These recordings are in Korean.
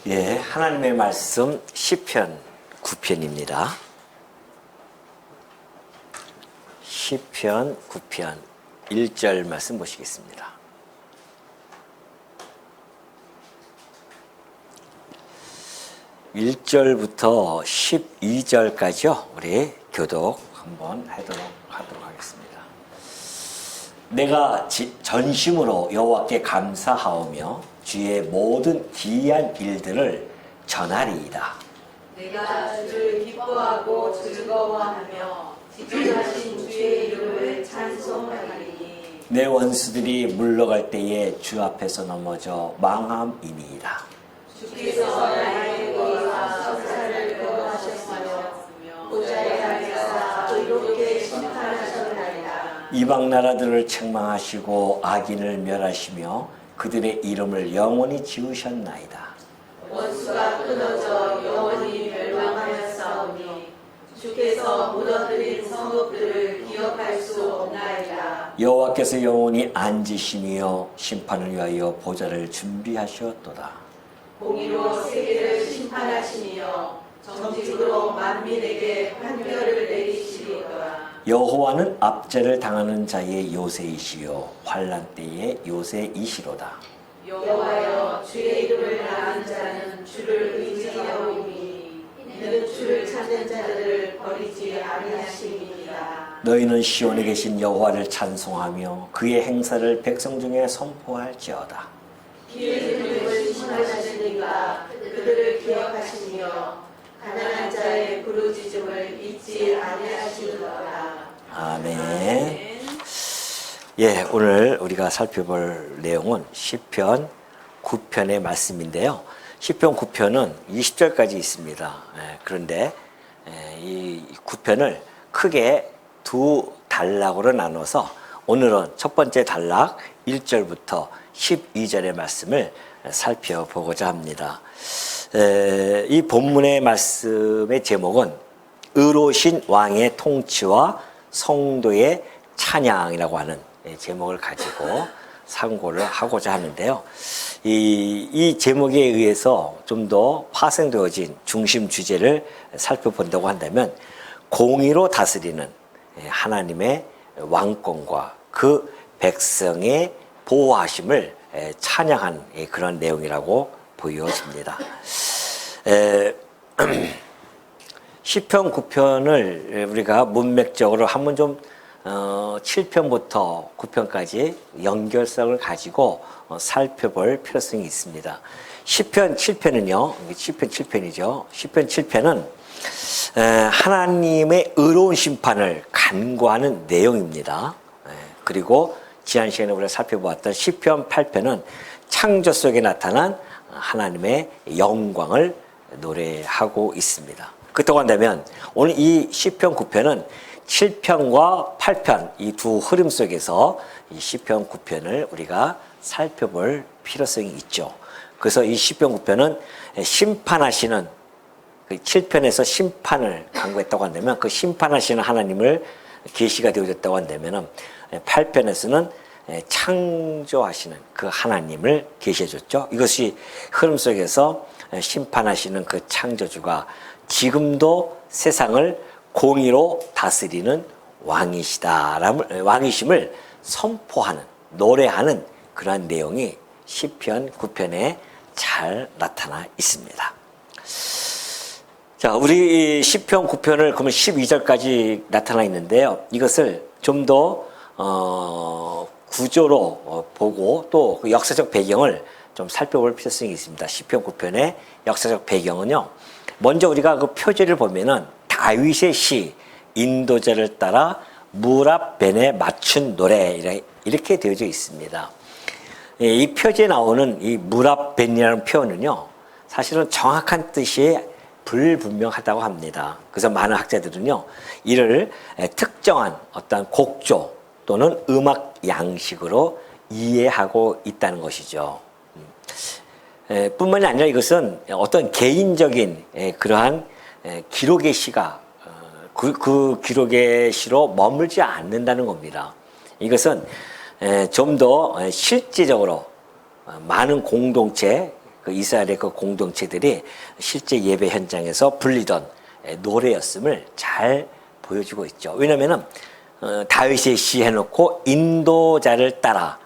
예, 하나님의 말씀 시편 9편입니다. 시편 9편 1절 말씀 보시겠습니다. (1절부터) (12절까지요) 우리 교독 한번 하도록 하겠습니다. 내가 전심으로 여호와께 감사하오며 주의 모든 기이한 일들을 전하리이다. 내가 주를 기뻐하고 즐거워하며 지존하신 주의 이름을 찬송하리니 내 원수들이 물러갈 때에 주 앞에서 넘어져 망함이니이다. 주께서 나의 의와 석사를 거하셨으며 보좌에 앉으사 의롭게 심판하셨나이다. 이방 나라들을 책망하시고 악인을 멸하시며 그들의 이름을 영원히 지우셨나이다. 원수가 끊어져 영원히 멸망하였사오니 주께서 묻어드린 성읍들을 기억할 수 없나이다. 여호와께서 영원히 앉으시며 심판을 위하여 보좌를 준비하셨도다. 공의로 세계를 심판하시며 정직으로 만민에게 판결을 내리시리로다. 여호와는 압제를 당하는 자의 요새이시요 환난 때의 요새이시로다. 여호와여 주의 이름을 아는 자는 주를 의지하오니 이는 주를 찾는 자들을 버리지 아니하심이니라. 너희는 시온에 계신 여호와를 찬송하며 그의 행사를 백성 중에 선포할지어다. 길을 늙은 심하시니가 그들을 기억하시며 가난한 자의 부르짖음을 잊지 아니하시리로다. 아멘. 예, 오늘 우리가 살펴볼 내용은 시편 9편의 말씀인데요. 시편 9편은 20절까지 있습니다. 그런데 이 9편을 크게 두 단락으로 나눠서 오늘은 첫 번째 단락 1절부터 12절의 말씀을 살펴보고자 합니다. 이 본문의 말씀의 제목은 의로우신 왕의 통치와 성도의 찬양이라고 하는 제목을 가지고 상고를 하고자 하는데요. 이 제목에 의해서 좀 더 파생되어진 중심 주제를 살펴본다고 한다면 공의로 다스리는 하나님의 왕권과 그 백성의 보호하심을 찬양한 그런 내용이라고 보여집니다. 시편 9편을 우리가 문맥적으로 한번 좀 7편부터 9편까지 연결성을 가지고 살펴볼 필요성이 있습니다. 시편 7편은요, 시편 7편이죠. 시편 7편은 하나님의 의로운 심판을 간구하는 내용입니다. 그리고 지난 시간에 우리가 살펴보았던 시편 8편은 창조 속에 나타난 하나님의 영광을 노래하고 있습니다. 그렇다고 한다면 오늘 이 시편 9편은 7편과 8편 이 두 흐름 속에서 이 시편 9편을 우리가 살펴볼 필요성이 있죠. 그래서 이 시편 9편은 심판하시는 7편에서 심판을 강구했다고 한다면 그 심판하시는 하나님을 계시가 되어졌다고 한다면 8편에서는 창조하시는 그 하나님을 계시해줬죠. 이것이 흐름 속에서 심판하시는 그 창조주가 지금도 세상을 공의로 다스리는 왕이심을 선포하는, 노래하는 그러한 내용이 시편 9편에 잘 나타나 있습니다. 자, 우리 시편 9편을 그러면 12절까지 나타나 있는데요. 이것을 좀 더 구조로 보고 또 그 역사적 배경을 좀 살펴볼 필요성이 있습니다. 시편 9편의 역사적 배경은요. 먼저 우리가 그 표제를 보면은 다윗의 시 인도자를 따라 물 앞 벤에 맞춘 노래 이렇게 되어져 있습니다. 이 표제에 나오는 이 물 앞 벤이라는 표현은요. 사실은 정확한 뜻이 불분명하다고 합니다. 그래서 많은 학자들은요. 이를 특정한 어떤 곡조 또는 음악 양식으로 이해하고 있다는 것이죠. 뿐만이 아니라 이것은 어떤 개인적인 그러한 기록의 시가 그 기록의 시로 머물지 않는다는 겁니다. 이것은 좀 더 실제적으로 많은 공동체 그 이스라엘의 그 공동체들이 실제 예배 현장에서 불리던 노래였음을 잘 보여주고 있죠. 왜냐면은 다윗이 시해놓고 인도자를 따라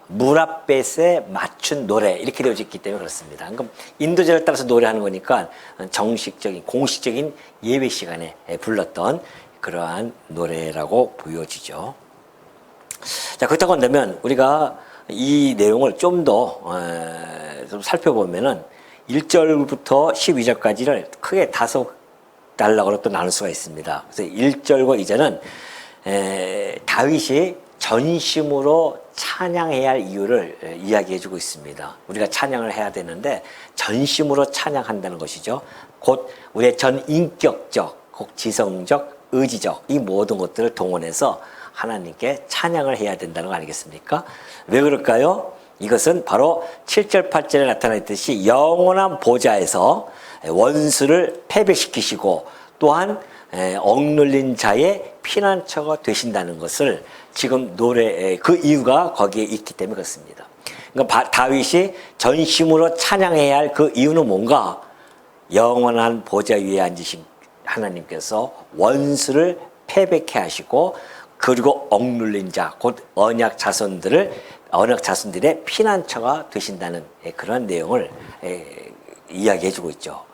무라벳에 맞춘 노래 이렇게 되어 있기 때문에 그렇습니다. 그럼 인도자를 따라서 노래하는 거니까 정식적인 공식적인 예배 시간에 불렀던 그러한 노래라고 보여지죠. 자, 그렇다고 한다면 우리가 이 내용을 좀 더 좀 살펴보면은 1절부터 12절까지를 크게 5단락으로 또 나눌 수가 있습니다. 그래서 1절과 2절은 다윗이 전심으로 찬양해야 할 이유를 이야기해주고 있습니다. 우리가 찬양을 해야 되는데 전심으로 찬양한다는 것이죠. 곧 우리의 전 인격적, 곧 지성적, 의지적 이 모든 것들을 동원해서 하나님께 찬양을 해야 된다는 거 아니겠습니까? 왜 그럴까요? 이것은 바로 7절, 8절에 나타나 있듯이 영원한 보좌에서 원수를 패배시키시고 또한 억눌린 자의 피난처가 되신다는 것을 지금 노래 그 이유가 거기에 있기 때문에 그렇습니다. 그러니까 다윗이 전심으로 찬양해야 할 그 이유는 뭔가? 영원한 보좌 위에 앉으신 하나님께서 원수를 패배케 하시고 그리고 억눌린 자, 곧 언약 자손들의 피난처가 되신다는 그런 내용을 이야기해주고 있죠.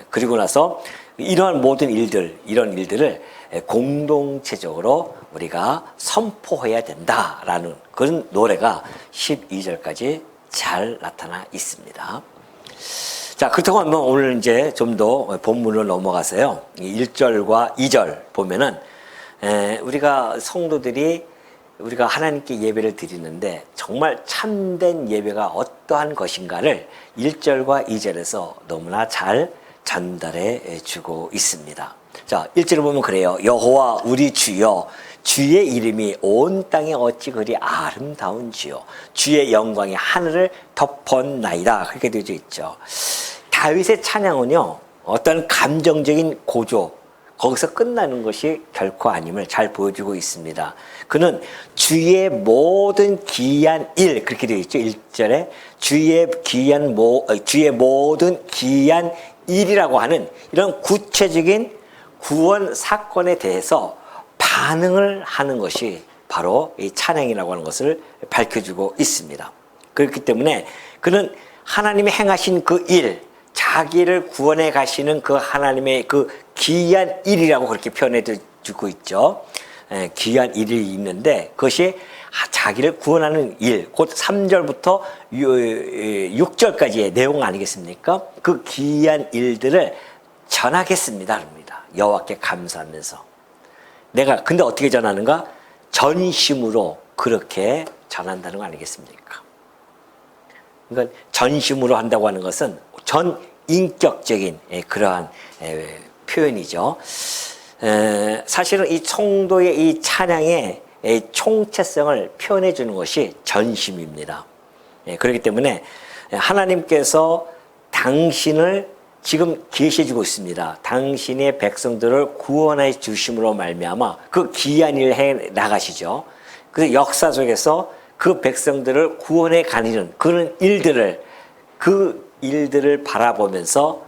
그리고 나서 이러한 모든 일들, 이런 일들을 공동체적으로 우리가 선포해야 된다라는 그런 노래가 12절까지 잘 나타나 있습니다. 자, 그렇다고 하면 오늘 이제 좀 더 본문으로 넘어가서요. 1절과 2절 보면은 우리가 성도들이 우리가 하나님께 예배를 드리는데 정말 참된 예배가 어떠한 것인가를 1절과 2절에서 너무나 잘 전달해 주고 있습니다. 자, 1절을 보면 그래요. 여호와 우리 주여 주의 이름이 온 땅에 어찌 그리 아름다운지요. 주의 영광이 하늘을 덮었나이다. 그렇게 되어 있죠. 다윗의 찬양은요. 어떤 감정적인 고조 거기서 끝나는 것이 결코 아님을 잘 보여주고 있습니다. 그는 주의 모든 기이한 일 그렇게 되어 있죠. 1절에 주의 모든 기이한 일이라고 하는 이런 구체적인 구원 사건에 대해서 반응을 하는 것이 바로 이 찬양이라고 하는 것을 밝혀주고 있습니다. 그렇기 때문에 그는 하나님이 행하신 그 일, 자기를 구원해 가시는 그 하나님의 그 기이한 일이라고 그렇게 표현해 주고 있죠. 기이한 일이 있는데 그것이 자기를 구원하는 일, 곧 3절부터 6절까지의 내용 아니겠습니까? 그 기이한 일들을 전하겠습니다. 합니다. 여호와께 감사하면서. 내가 근데 어떻게 전하는가? 전심으로 그렇게 전한다는 거 아니겠습니까? 그러니까 전심으로 한다고 하는 것은 전 인격적인 그러한 표현이죠. 사실은 이 성도의 이 찬양의 총체성을 표현해 주는 것이 전심입니다. 그렇기 때문에 하나님께서 당신을 지금 계시해 주고 있습니다. 당신의 백성들을 구원해 주심으로 말미암아 그 기이한 일을 해 나가시죠. 그래서 역사 속에서 그 백성들을 구원해 가는 그런 일들을 바라보면서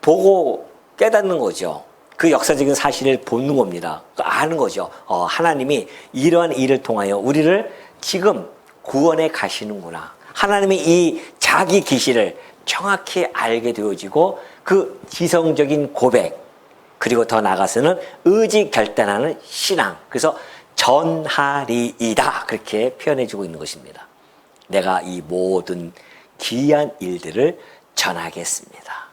보고 깨닫는 거죠. 그 역사적인 사실을 보는 겁니다. 아는 거죠. 하나님이 이러한 일을 통하여 우리를 지금 구원해 가시는구나. 하나님이 이 자기 계시를 정확히 알게 되어지고 그 지성적인 고백 그리고 더 나아가서는 의지 결단하는 신앙 그래서 전하리이다 그렇게 표현해주고 있는 것입니다. 내가 이 모든 기이한 일들을 전하겠습니다.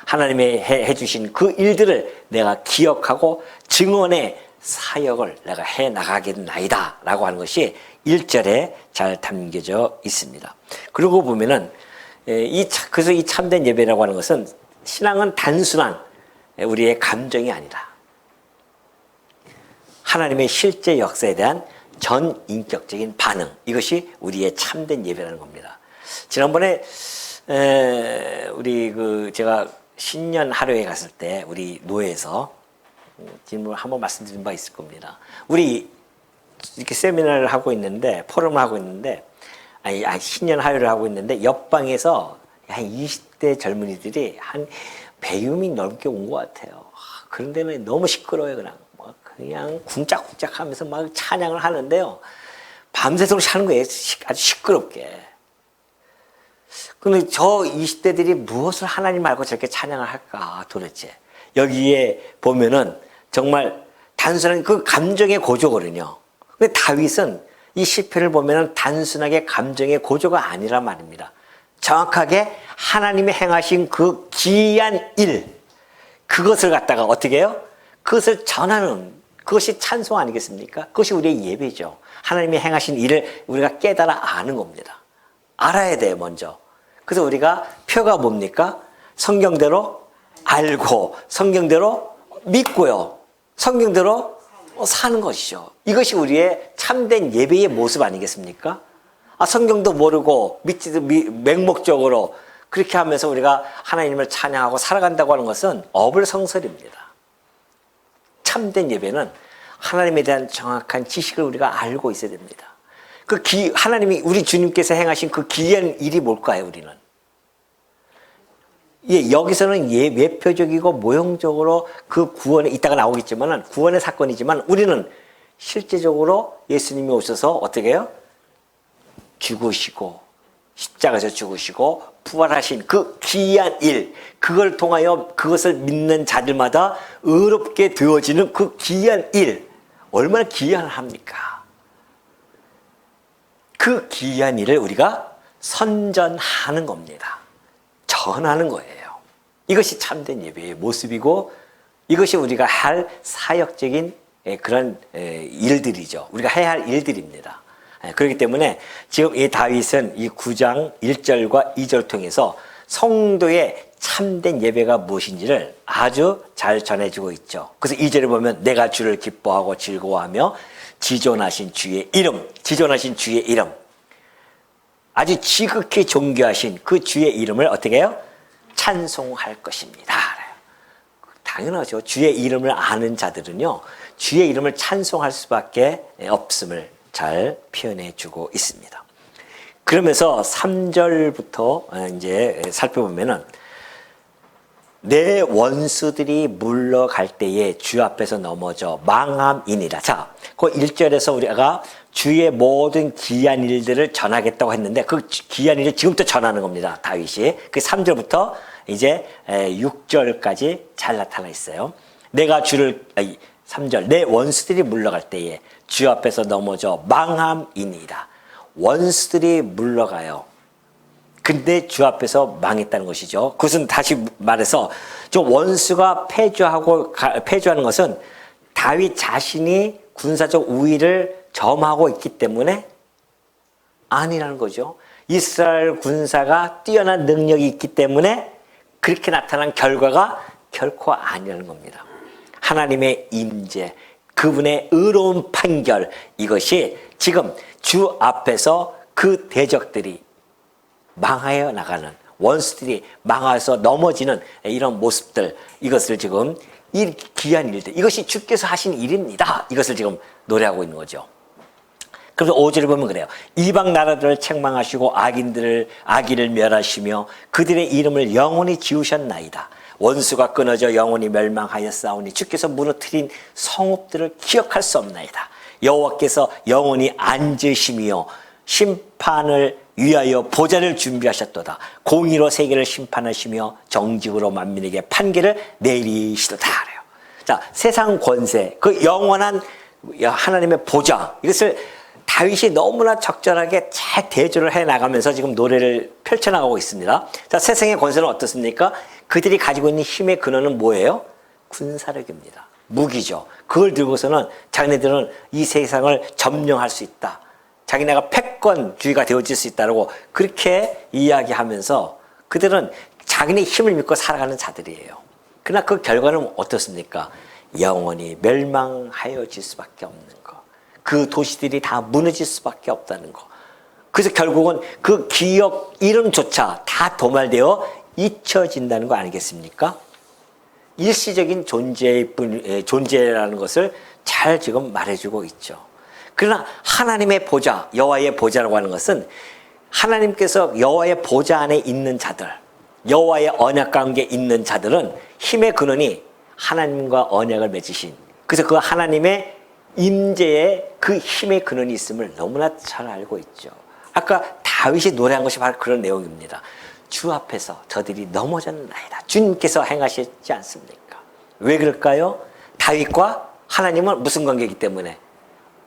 하나님이 해주신 그 일들을 내가 기억하고 증언의 사역을 내가 해나가겠나이다 라고 하는 것이 1절에 잘 담겨져 있습니다. 그러고 보면은 그래서 이 참된 예배라고 하는 것은 신앙은 단순한 우리의 감정이 아니라 하나님의 실제 역사에 대한 전인격적인 반응 이것이 우리의 참된 예배라는 겁니다. 지난번에 우리 제가 신년 하루에 갔을 때 우리 노회에서 지금 한번 말씀드린 바 있을 겁니다. 우리 이렇게 세미나를 하고 있는데 포럼을 하고 있는데 신년하회를 하고 있는데 옆방에서 한 20대 젊은이들이 한 100명이 넘게 온 것 같아요. 그런 데는 너무 시끄러워요. 그냥 쿵짝쿵짝 하면서 막 찬양을 하는데요. 밤새도록 하는 거예요. 아주 시끄럽게. 근데 저 20대들이 무엇을 하나님 말고 저렇게 찬양을 할까 도대체. 여기에 보면은 정말 단순한 그 감정의 고조거든요. 근데 다윗은 이 시편을 보면은 단순하게 감정의 고조가 아니란 말입니다. 정확하게 하나님이 행하신 그 기이한 일, 그것을 갖다가 어떻게 해요? 그것을 전하는, 그것이 찬송 아니겠습니까? 그것이 우리의 예배죠. 하나님이 행하신 일을 우리가 깨달아 아는 겁니다. 알아야 돼요, 먼저. 그래서 우리가 표가 뭡니까? 성경대로 알고, 성경대로 믿고요. 성경대로 사는 것이죠. 이것이 우리의 참된 예배의 모습 아니겠습니까? 성경도 모르고 믿지도 맹목적으로 그렇게 하면서 우리가 하나님을 찬양하고 살아간다고 하는 것은 어불성설입니다. 참된 예배는 하나님에 대한 정확한 지식을 우리가 알고 있어야 됩니다. 하나님이 우리 주님께서 행하신 그 기이한 일이 뭘까요, 우리는? 예, 여기서는 예표적이고 모형적으로 그 구원에 이따가 나오겠지만은 구원의 사건이지만 우리는 실제적으로 예수님이 오셔서 어떻게 해요? 죽으시고 십자가에서 죽으시고 부활하신 그 기이한 일, 그걸 통하여 그것을 믿는 자들마다 의롭게 되어지는 그 기이한 일, 얼마나 기이합니까? 그 기이한 일을 우리가 선전하는 겁니다. 전하는 거예요. 이것이 참된 예배의 모습이고 이것이 우리가 할 사역적인 그런 일들이죠. 우리가 해야 할 일들입니다. 그렇기 때문에 지금 이 다윗은 이 9장 1절과 2절 통해서 성도의 참된 예배가 무엇인지를 아주 잘 전해주고 있죠. 그래서 2절에 보면 내가 주를 기뻐하고 즐거워하며 지존하신 주의 이름, 지존하신 주의 이름, 아주 지극히 존귀하신 그 주의 이름을 어떻게 해요? 찬송할 것입니다. 당연하죠. 주의 이름을 아는 자들은요, 주의 이름을 찬송할 수밖에 없음을 잘 표현해 주고 있습니다. 그러면서 3절부터 이제 살펴보면은 내 원수들이 물러갈 때에 주 앞에서 넘어져 망함이니라. 자, 그 1절에서 우리가 주의 모든 기이한 일들을 전하겠다고 했는데 그 기이한 일을 지금부터 전하는 겁니다. 다윗이. 그 3절부터 이제 6절까지 잘 나타나 있어요. 내가 3절 내 원수들이 물러갈 때에 주 앞에서 넘어져 망함이니이다. 원수들이 물러가요. 근데 주 앞에서 망했다는 것이죠. 그것은 다시 말해서 저 원수가 패주하는 것은 다윗 자신이 군사적 우위를 점하고 있기 때문에 아니라는 거죠. 이스라엘 군사가 뛰어난 능력이 있기 때문에 그렇게 나타난 결과가 결코 아니라는 겁니다. 하나님의 임재, 그분의 의로운 판결, 이것이 지금 주 앞에서 그 대적들이 망하여 나가는, 원수들이 망해서 넘어지는 이런 모습들, 이것을 지금 이 귀한 일들, 이것이 주께서 하신 일입니다. 이것을 지금 노래하고 있는 거죠. 그래서 5절을 보면 그래요. 이방 나라들을 책망하시고 악인을 멸하시며 그들의 이름을 영원히 지우셨나이다. 원수가 끊어져 영원히 멸망하였사오니 주께서 무너뜨린 성읍들을 기억할 수 없나이다. 여호와께서 영원히 앉으시며 심판을 위하여 보좌를 준비하셨도다. 공의로 세계를 심판하시며 정직으로 만민에게 판결을 내리시도다. 자, 세상 권세, 그 영원한 하나님의 보좌, 이것을 다윗이 너무나 적절하게 잘 대조를 해나가면서 지금 노래를 펼쳐나가고 있습니다. 자, 세상의 권세는 어떻습니까? 그들이 가지고 있는 힘의 근원은 뭐예요? 군사력입니다. 무기죠. 그걸 들고서는 자기네들은 이 세상을 점령할 수 있다. 자기네가 패권주의가 되어질 수 있다고 그렇게 이야기하면서 그들은 자기네 힘을 믿고 살아가는 자들이에요. 그러나 그 결과는 어떻습니까? 영원히 멸망하여질 수밖에 없는 거. 그 도시들이 다 무너질 수밖에 없다는 거. 그래서 결국은 그 기억 이름조차 다 도말되어 잊혀진다는 거 아니겠습니까? 일시적인 존재라는 것을 잘 지금 말해주고 있죠. 그러나 하나님의 보좌, 여호와의 보좌라고 하는 것은 하나님께서 여호와의 보좌 안에 있는 자들, 여호와의 언약 관계에 있는 자들은 힘의 근원이 하나님과 언약을 맺으신, 그래서 그 하나님의 임재에 그 힘의 근원이 있음을 너무나 잘 알고 있죠. 아까 다윗이 노래한 것이 바로 그런 내용입니다. 주 앞에서 저들이 넘어졌나이다. 주님께서 행하셨지 않습니까? 왜 그럴까요? 다윗과 하나님은 무슨 관계이기 때문에?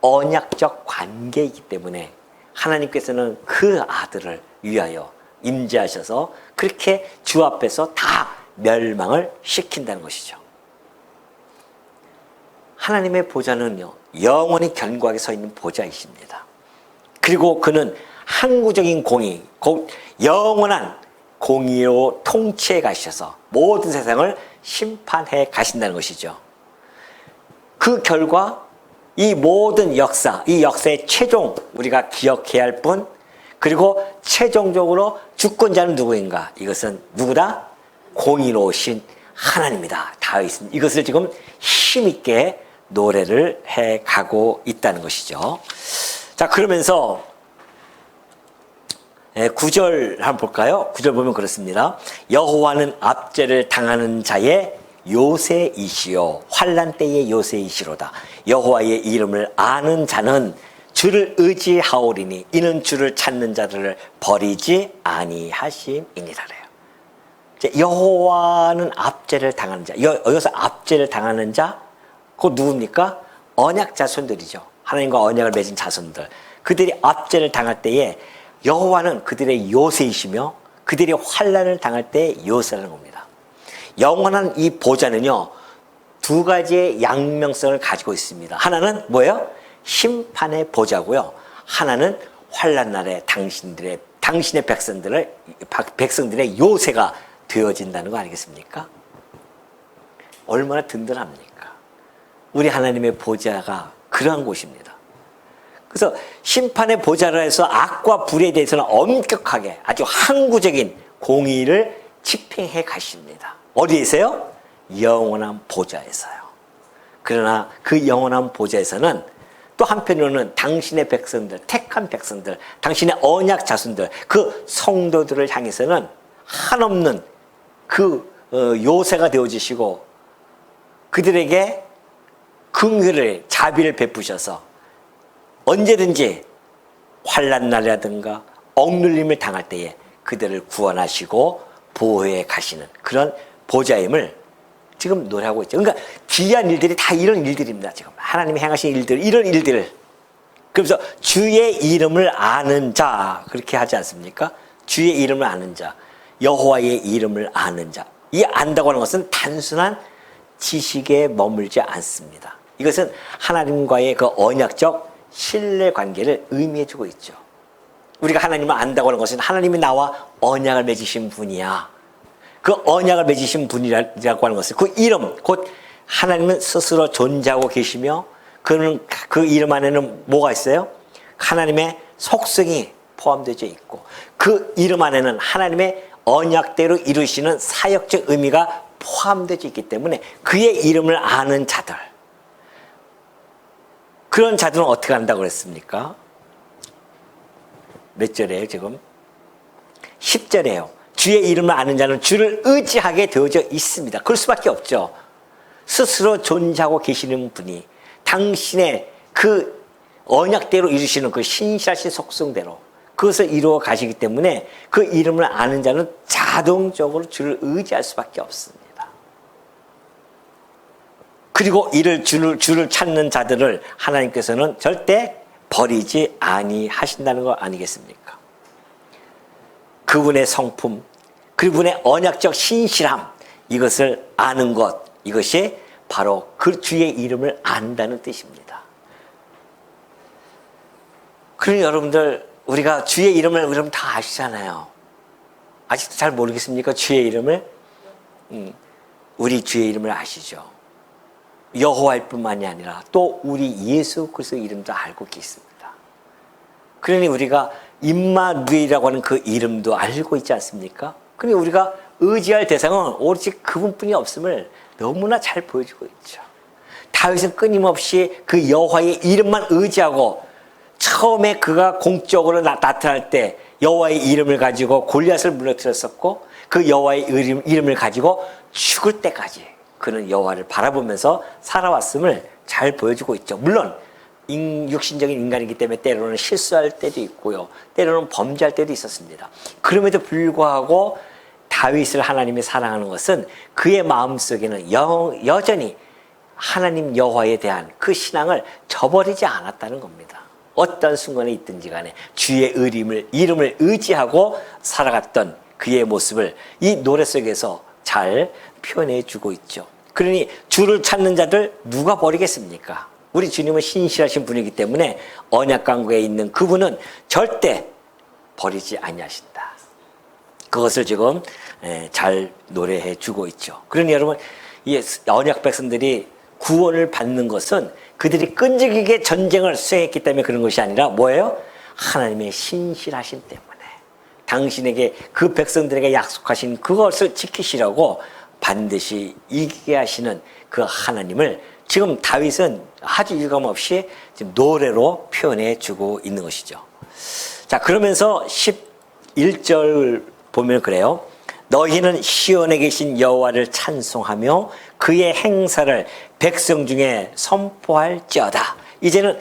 언약적 관계이기 때문에 하나님께서는 그 아들을 위하여 임재하셔서 그렇게 주 앞에서 다 멸망을 시킨다는 것이죠. 하나님의 보좌는요, 영원히 견고하게 서 있는 보좌이십니다. 그리고 그는 항구적인 공의, 곧 영원한 공의로 통치해 가셔서 모든 세상을 심판해 가신다는 것이죠. 그 결과 이 모든 역사, 이 역사의 최종 우리가 기억해야 할 분, 그리고 최종적으로 주권자는 누구인가? 이것은 누구다? 공의로우신 하나님이다. 다윗은 이것을 지금 힘있게 노래를 해 가고 있다는 것이죠. 자, 그러면서 9절 한번 볼까요? 9절 보면 그렇습니다. 여호와는 압제를 당하는 자의 요새이시요 환난 때의 요새이시로다. 여호와의 이름을 아는 자는 주를 의지하오리니 이는 주를 찾는 자들을 버리지 아니하심이니라래요. 여호와는 압제를 당하는 자. 여기서 압제를 당하는 자, 그거 누굽니까? 언약 자손들이죠. 하나님과 언약을 맺은 자손들. 그들이 압제를 당할 때에 여호와는 그들의 요새이시며 그들이 환난을 당할 때 요새라는 겁니다. 영원한 이 보좌는요, 두 가지의 양명성을 가지고 있습니다. 하나는 뭐예요? 심판의 보좌고요. 하나는 환난 날에 당신의 백성들의 요새가 되어진다는 거 아니겠습니까? 얼마나 든든합니까? 우리 하나님의 보좌가 그러한 곳입니다. 그래서 심판의 보좌라 해서 악과 불에 대해서는 엄격하게 아주 항구적인 공의를 집행해 가십니다. 어디에서요? 영원한 보좌에서요. 그러나 그 영원한 보좌에서는 또 한편으로는 당신의 백성들, 택한 백성들, 당신의 언약 자손들, 그 성도들을 향해서는 한없는 그 요새가 되어주시고 그들에게 긍휼을, 자비를 베푸셔서 언제든지 환난 날이라든가 억눌림을 당할 때에 그들을 구원하시고 보호해 가시는 그런 보좌임을 지금 노래하고 있죠. 그러니까 귀한 일들이 다 이런 일들입니다. 지금 하나님이 행하신 일들, 이런 일들을. 그래서 주의 이름을 아는 자, 그렇게 하지 않습니까? 주의 이름을 아는 자, 여호와의 이름을 아는 자. 이 안다고 하는 것은 단순한 지식에 머물지 않습니다. 이것은 하나님과의 그 언약적 신뢰 관계를 의미해주고 있죠. 우리가 하나님을 안다고 하는 것은 하나님이 나와 언약을 맺으신 분이야. 그 언약을 맺으신 분이라고 하는 것은 그 이름, 곧 하나님은 스스로 존재하고 계시며 그 이름 안에는 뭐가 있어요? 하나님의 속성이 포함되어 있고 그 이름 안에는 하나님의 언약대로 이루시는 사역적 의미가 포함되어 있기 때문에 그의 이름을 아는 자들, 그런 자들은 어떻게 한다고 그랬습니까? 몇 절이에요 지금? 10절이에요. 주의 이름을 아는 자는 주를 의지하게 되어져 있습니다. 그럴 수밖에 없죠. 스스로 존재하고 계시는 분이 당신의 그 언약대로 이루시는 그 신실하신 속성대로 그것을 이루어 가시기 때문에 그 이름을 아는 자는 자동적으로 주를 의지할 수밖에 없습니다. 그리고 주를 찾는 자들을 하나님께서는 절대 버리지 아니하신다는 거 아니겠습니까? 그분의 성품, 그분의 언약적 신실함, 이것을 아는 것, 이것이 바로 그 주의 이름을 안다는 뜻입니다. 그러니 여러분들, 우리가 주의 이름을 여러분 다 아시잖아요. 아직도 잘 모르겠습니까? 주의 이름을? 우리 주의 이름을 아시죠? 여호와일 뿐만이 아니라 또 우리 예수 그리스도 이름도 알고 계십니다. 그러니 우리가 임마누엘이라고 하는 그 이름도 알고 있지 않습니까? 그러니 우리가 의지할 대상은 오직 그분뿐이 없음을 너무나 잘 보여주고 있죠. 다윗은 끊임없이 그 여호와의 이름만 의지하고 처음에 그가 공적으로 나타날 때 여호와의 이름을 가지고 골리앗을 무너뜨렸었고 그 여호와의 이름을 가지고 죽을 때까지 그는 여호와를 바라보면서 살아왔음을 잘 보여주고 있죠. 물론 육신적인 인간이기 때문에 때로는 실수할 때도 있고요. 때로는 범죄할 때도 있었습니다. 그럼에도 불구하고 다윗을 하나님이 사랑하는 것은 그의 마음속에는 여전히 하나님 여호와에 대한 그 신앙을 저버리지 않았다는 겁니다. 어떤 순간에 있든지 간에 주의 이름을 의지하고 살아갔던 그의 모습을 이 노래 속에서 잘 표현해 주고 있죠. 그러니 주를 찾는 자들 누가 버리겠습니까? 우리 주님은 신실하신 분이기 때문에 언약 강구에 있는 그분은 절대 버리지 아니하신다. 그것을 지금 잘 노래해 주고 있죠. 그러니 여러분, 이 언약 백성들이 구원을 받는 것은 그들이 끈질기게 전쟁을 수행했기 때문에 그런 것이 아니라 뭐예요? 하나님의 신실하신 때문에 당신에게 그 백성들에게 약속하신 그것을 지키시라고 반드시 이기게 하시는 그 하나님을 지금 다윗은 아주 유감없이 지금 노래로 표현해 주고 있는 것이죠. 자, 그러면서 11절 보면 그래요. 너희는 시온에 계신 여호와를 찬송하며 그의 행사를 백성 중에 선포할지어다. 이제는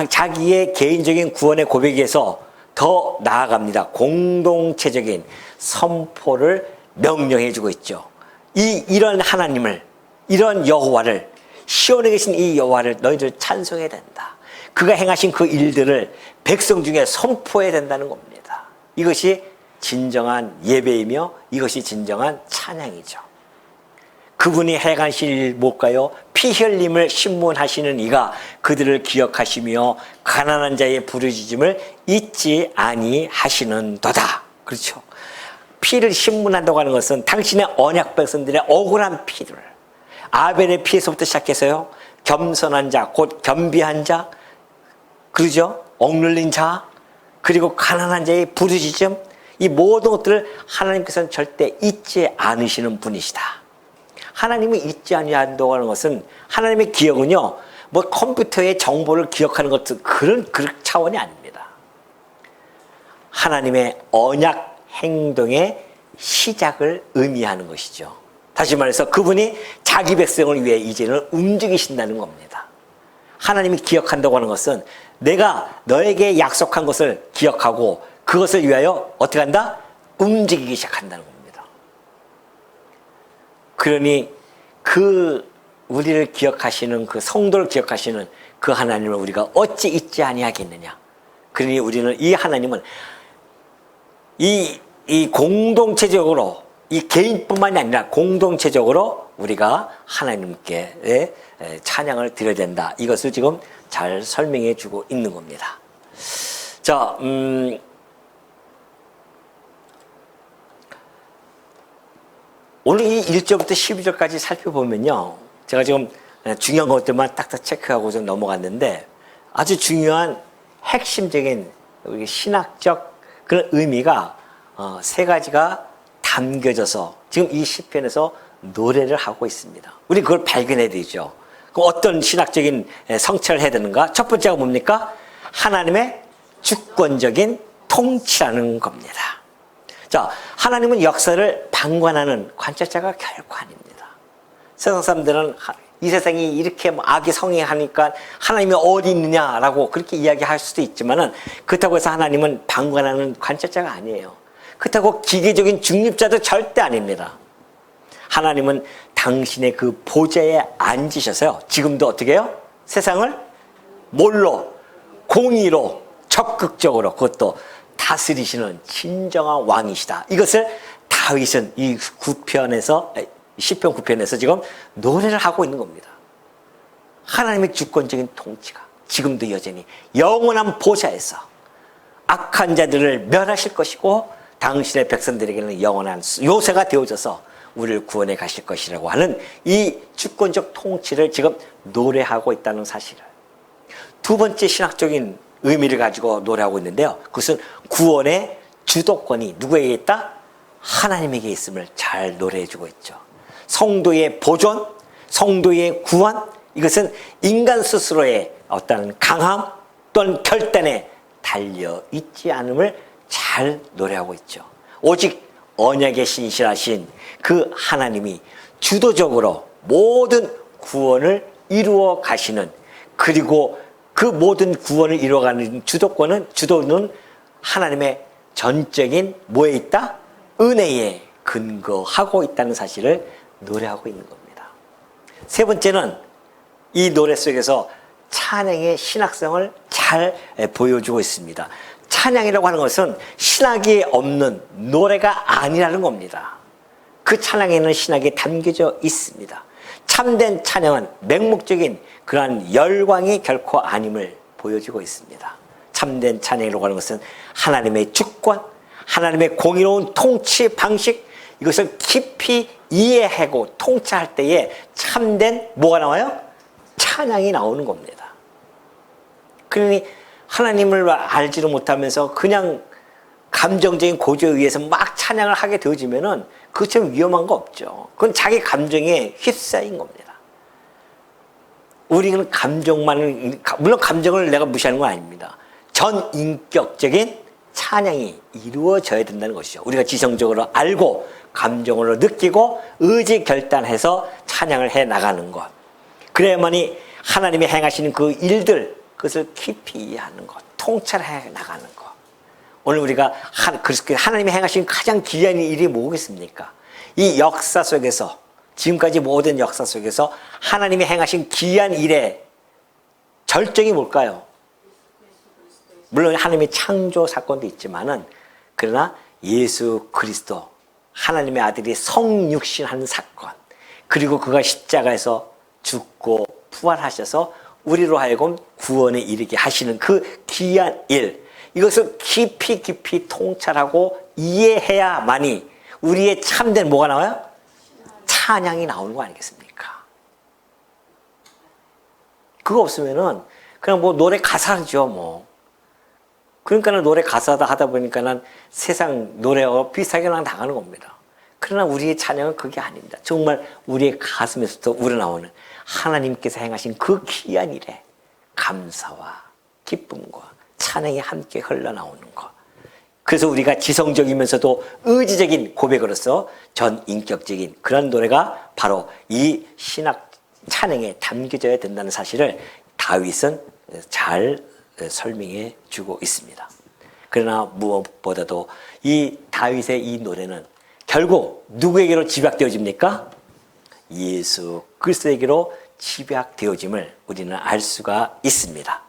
자기의 개인적인 구원의 고백에서 더 나아갑니다. 공동체적인 선포를 명령해 주고 있죠. 이런 하나님을, 이런 여호와를, 시온에 계신 이 여호와를 너희들 찬송해야 된다. 그가 행하신 그 일들을 백성 중에 선포해야 된다는 겁니다. 이것이 진정한 예배이며 이것이 진정한 찬양이죠. 그분이 행하신 일 뭘까요? 피 흘림을 신문하시는 이가 그들을 기억하시며 가난한 자의 부르짖음을 잊지 아니하시는도다. 그렇죠. 피를 신문한다고 하는 것은 당신의 언약 백성들의 억울한 피를, 아벨의 피에서부터 시작해서요, 겸손한 자, 곧 겸비한 자, 그러죠? 억눌린 자, 그리고 가난한 자의 부르짖음, 이 모든 것들을 하나님께서는 절대 잊지 않으시는 분이시다. 하나님이 잊지 아니한다고 하는 것은, 하나님의 기억은요, 뭐 컴퓨터의 정보를 기억하는 것도 그런 차원이 아닙니다. 하나님의 언약 행동의 시작을 의미하는 것이죠. 다시 말해서 그분이 자기 백성을 위해 이제는 움직이신다는 겁니다. 하나님이 기억한다고 하는 것은 내가 너에게 약속한 것을 기억하고 그것을 위하여 어떻게 한다? 움직이기 시작한다는 겁니다. 그러니 우리를 기억하시는 그 성도를 기억하시는 그 하나님을 우리가 어찌 잊지 아니하겠느냐. 그러니 우리는 이 하나님은 이 공동체적으로, 이 개인뿐만이 아니라 공동체적으로 우리가 하나님께 찬양을 드려야 된다. 이것을 지금 잘 설명해 주고 있는 겁니다. 자, 오늘 이 1절부터 12절까지 살펴보면요, 제가 지금 중요한 것들만 딱딱 체크하고 좀 넘어갔는데 아주 중요한 핵심적인 우리 신학적 그런 의미가 세 가지가 담겨져서 지금 이 시편에서 노래를 하고 있습니다. 우리 그걸 발견해야 되죠. 그럼 어떤 신학적인 성찰을 해야 되는가? 첫 번째가 뭡니까? 하나님의 주권적인 통치라는 겁니다. 자, 하나님은 역사를 방관하는 관찰자가 결코 아닙니다. 세상 사람들은 이 세상이 이렇게 악이 성행하니까 하나님이 어디 있느냐라고 그렇게 이야기할 수도 있지만은, 그렇다고 해서 하나님은 방관하는 관찰자가 아니에요. 그렇다고 기계적인 중립자도 절대 아닙니다. 하나님은 당신의 그 보좌에 앉으셔서요, 지금도 어떻게 해요? 세상을 뭘로? 공의로, 적극적으로, 그것도 다스리시는 진정한 왕이시다. 이것을 다윗은 이 시편 9편에서 지금 노래를 하고 있는 겁니다. 하나님의 주권적인 통치가 지금도 여전히 영원한 보좌에서 악한 자들을 멸하실 것이고 당신의 백성들에게는 영원한 요새가 되어져서 우리를 구원해 가실 것이라고 하는 이 주권적 통치를 지금 노래하고 있다는 사실을, 두 번째 신학적인 의미를 가지고 노래하고 있는데요, 그것은 구원의 주도권이 누구에게 있다? 하나님에게 있음을 잘 노래해주고 있죠. 성도의 보존, 성도의 구원, 이것은 인간 스스로의 어떤 강함 또는 결단에 달려있지 않음을 잘 잘 노래하고 있죠. 오직 언약에 신실하신 그 하나님이 주도적으로 모든 구원을 이루어 가시는, 그리고 그 모든 구원을 이루어가는 주도는 하나님의 전적인 뭐에 있다? 은혜에 근거하고 있다는 사실을 노래하고 있는 겁니다. 세 번째는 이 노래 속에서 찬양의 신학성을 잘 보여주고 있습니다. 찬양이라고 하는 것은 신학이 없는 노래가 아니라는 겁니다. 그 찬양에는 신학이 담겨져 있습니다. 참된 찬양은 맹목적인 그러한 열광이 결코 아님을 보여주고 있습니다. 참된 찬양이라고 하는 것은 하나님의 주권, 하나님의 공의로운 통치 방식, 이것을 깊이 이해하고 통찰할 때에 참된 뭐가 나와요? 찬양이 나오는 겁니다. 그러니 하나님을 알지도 못하면서 그냥 감정적인 고조에 의해서 막 찬양을 하게 되어지면은 그것처럼 위험한 거 없죠. 그건 자기 감정에 휩싸인 겁니다. 우리는 물론 감정을 내가 무시하는 건 아닙니다. 전인격적인 찬양이 이루어져야 된다는 것이죠. 우리가 지성적으로 알고 감정으로 느끼고 의지 결단해서 찬양을 해 나가는 것. 그래야만이 하나님이 행하시는 그 일들, 그것을 깊이 이해하는 것, 통찰해 나가는 것. 오늘 우리가 하나님이 행하신 가장 귀한 일이 뭐겠습니까? 이 역사 속에서, 지금까지 모든 역사 속에서 하나님이 행하신 귀한 일의 절정이 뭘까요? 물론 하나님의 창조 사건도 있지만은, 그러나 예수 그리스도 하나님의 아들이 성육신한 사건, 그리고 그가 십자가에서 죽고 부활하셔서 우리로 하여금 구원에 이르게 하시는 그 귀한 일, 이것을 깊이 통찰하고 이해해야만이 우리의 참된 뭐가 나와요? 찬양이 나오는 거 아니겠습니까? 그거 없으면은 그냥 뭐 노래 가사죠, 뭐. 그러니까는 노래 가사다 하다 보니까는 세상 노래와 비슷하게 나가는 겁니다. 그러나 우리의 찬양은 그게 아닙니다. 정말 우리의 가슴에서부터 우러나오는 하나님께서 행하신 그 귀한 일에 감사와 기쁨과 찬양이 함께 흘러나오는 것. 그래서 우리가 지성적이면서도 의지적인 고백으로서 전인격적인 그런 노래가 바로 이 신학 찬양에 담겨져야 된다는 사실을 다윗은 잘 설명해 주고 있습니다. 그러나 무엇보다도 이 다윗의 이 노래는 결국 누구에게로 집약되어집니까? 예수 그리스도에게로 집약되어짐을 우리는 알 수가 있습니다.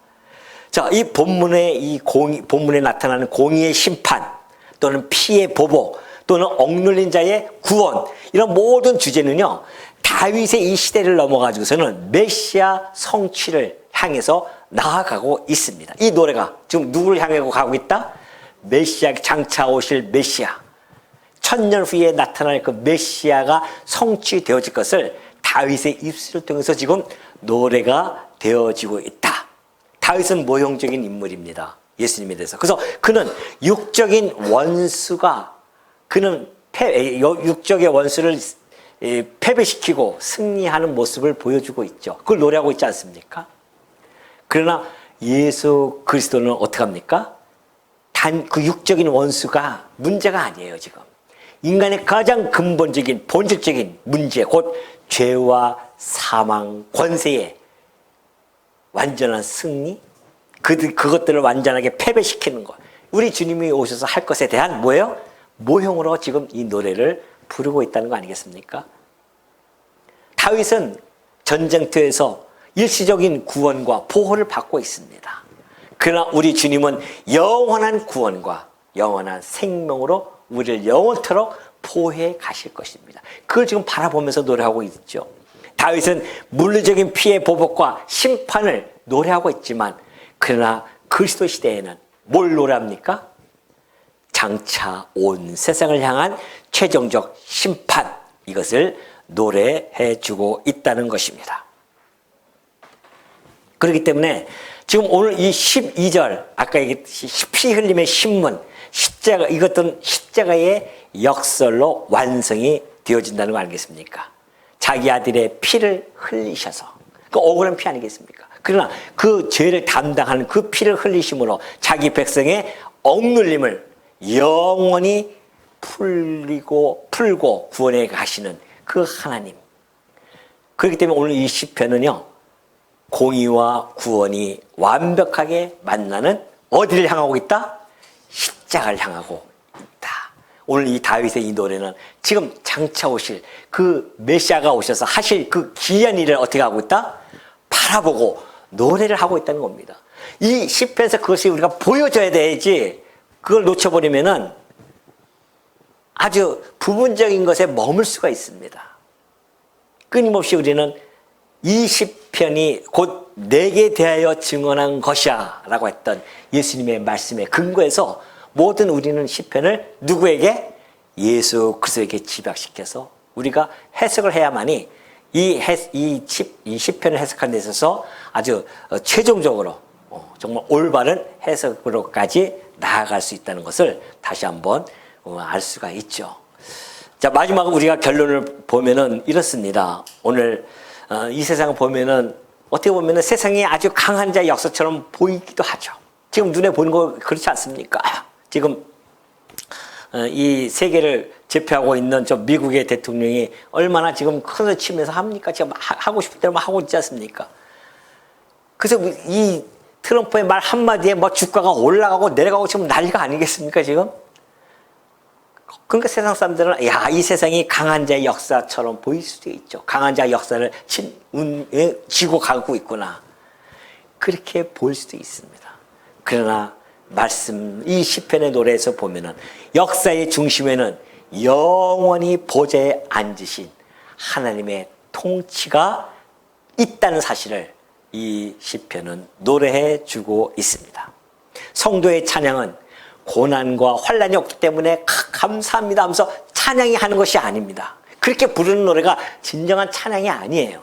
자, 이 본문에 나타나는 공의의 심판, 또는 피의 보복, 또는 억눌린 자의 구원, 이런 모든 주제는요, 다윗의 이 시대를 넘어가지고서는 메시아 성취를 향해서 나아가고 있습니다. 이 노래가 지금 누구를 향해 가고 있다? 메시아, 장차 오실 메시아, 1000년 후에 나타날 그 메시아가 성취되어질 것을 다윗의 입술을 통해서 지금 노래가 되어지고 있다. 다윗은 모형적인 인물입니다. 예수님에 대해서. 그래서 그는 육적인 원수가, 육적의 원수를 패배시키고 승리하는 모습을 보여주고 있죠. 그걸 노래하고 있지 않습니까? 그러나 예수 그리스도는 어떻게 합니까? 단 그 육적인 원수가 문제가 아니에요, 지금. 인간의 가장 근본적인, 본질적인 문제, 곧 죄와 사망, 권세의 완전한 승리, 그것들을 완전하게 패배시키는 것. 우리 주님이 오셔서 할 것에 대한 뭐예요? 모형으로 지금 이 노래를 부르고 있다는 거 아니겠습니까? 다윗은 전쟁터에서 일시적인 구원과 보호를 받고 있습니다. 그러나 우리 주님은 영원한 구원과 영원한 생명으로 우리를 영원토록 보호해 가실 것입니다. 그걸 지금 바라보면서 노래하고 있죠. 다윗은 물리적인 피해 보복과 심판을 노래하고 있지만, 그러나 그리스도 시대에는 뭘 노래합니까? 장차 온 세상을 향한 최종적 심판, 이것을 노래해 주고 있다는 것입니다. 그렇기 때문에 지금 오늘 이 12절, 아까 얘기했듯이 피 흘림의 신문, 십자가, 이것은 십자가의 역설로 완성이 되어진다는 거 아니겠습니까? 자기 아들의 피를 흘리셔서, 그 억울한 피 아니겠습니까? 그러나 그 죄를 담당하는 그 피를 흘리심으로 자기 백성의 억눌림을 영원히 풀고 구원해 가시는 그 하나님. 그렇기 때문에 오늘 이 시편은요, 공의와 구원이 완벽하게 만나는 어디를 향하고 있다? 십자가를 향하고 있다. 오늘 이 다윗의 이 노래는 지금 장차 오실 그 메시아가 오셔서 하실 그 귀한 일을 어떻게 하고 있다? 바라보고 노래를 하고 있다는 겁니다. 이 시편에서 그것이 우리가 보여줘야 되지, 그걸 놓쳐버리면은 아주 부분적인 것에 머물 수가 있습니다. 끊임없이 우리는 이 시편이 곧 내게 대하여 증언한 것이야 라고 했던 예수님의 말씀에 근거해서 모든 우리는 시편을 누구에게? 예수 그리스도에게 집약시켜서 우리가 해석을 해야만이 이 시편을 해석하는 데 있어서 아주 최종적으로 정말 올바른 해석으로까지 나아갈 수 있다는 것을 다시 한번 알 수가 있죠. 자, 마지막으로 우리가 결론을 보면은 이렇습니다. 오늘 이 세상을 보면은 어떻게 보면은 세상이 아주 강한 자의 역사처럼 보이기도 하죠. 지금 눈에 보는 거 그렇지 않습니까? 지금 이 세계를 제패하고 있는 저 미국의 대통령이 얼마나 지금 큰소리 치면서 합니까? 지금 하고 싶은 대로 하고 있지 않습니까? 그래서 이 트럼프의 말 한마디에 뭐 주가가 올라가고 내려가고 지금 난리가 아니겠습니까, 지금? 그러니까 세상 사람들은 야, 이 세상이 강한 자의 역사처럼 보일 수도 있죠. 강한 자의 역사를 쥐고 가고 있구나. 그렇게 보일 수도 있습니다. 그러나 이 시편의 노래에서 보면은 역사의 중심에는 영원히 보좌에 앉으신 하나님의 통치가 있다는 사실을 이 시편은 노래해 주고 있습니다. 성도의 찬양은 고난과 환난이 없기 때문에 감사합니다 하면서 찬양이 하는 것이 아닙니다. 그렇게 부르는 노래가 진정한 찬양이 아니에요.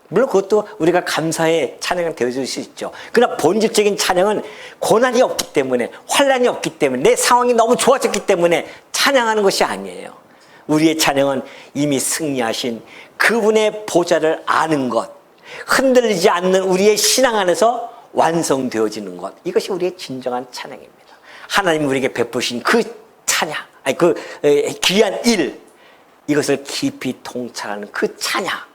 물론 그것도 우리가 감사의 찬양이 되어줄 수 있죠. 그러나 본질적인 찬양은 고난이 없기 때문에, 환난이 없기 때문에, 내 상황이 너무 좋아졌기 때문에 찬양하는 것이 아니에요. 우리의 찬양은 이미 승리하신 그분의 보좌를 아는 것, 흔들리지 않는 우리의 신앙 안에서 완성되어지는 것, 이것이 우리의 진정한 찬양입니다. 하나님이 우리에게 베푸신 그 찬양, 그 귀한 일, 이것을 깊이 통찰하는 그 찬양,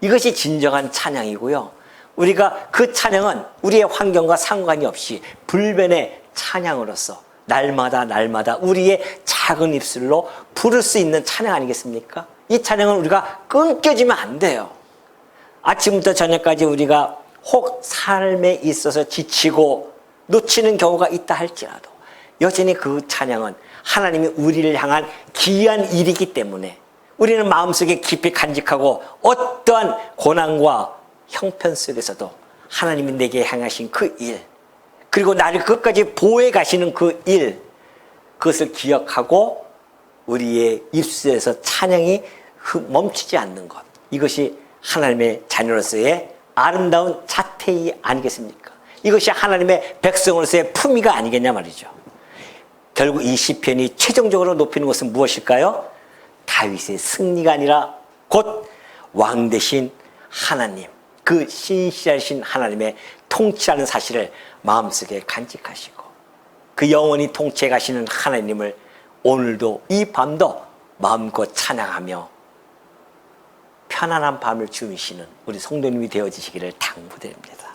이것이 진정한 찬양이고요. 우리가 그 찬양은 우리의 환경과 상관이 없이 불변의 찬양으로서 날마다 우리의 작은 입술로 부를 수 있는 찬양 아니겠습니까? 이 찬양은 우리가 끊겨지면 안 돼요. 아침부터 저녁까지 우리가 혹 삶에 있어서 지치고 놓치는 경우가 있다 할지라도 여전히 그 찬양은 하나님이 우리를 향한 귀한 일이기 때문에 우리는 마음속에 깊이 간직하고 어떠한 고난과 형편 속에서도 하나님이 내게 향하신 그 일, 그리고 나를 끝까지 보호해 가시는 그 일, 그것을 기억하고 우리의 입술에서 찬양이 멈추지 않는 것, 이것이 하나님의 자녀로서의 아름다운 자태이 아니겠습니까? 이것이 하나님의 백성으로서의 품위가 아니겠냐 말이죠. 결국 이 시편이 최종적으로 높이는 것은 무엇일까요? 다윗의 승리가 아니라 곧 왕 되신 하나님, 그 신실하신 하나님의 통치하는 사실을 마음속에 간직하시고 그 영원히 통치해 가시는 하나님을 오늘도 이 밤도 마음껏 찬양하며 편안한 밤을 주무시는 우리 성도님이 되어지시기를 당부드립니다.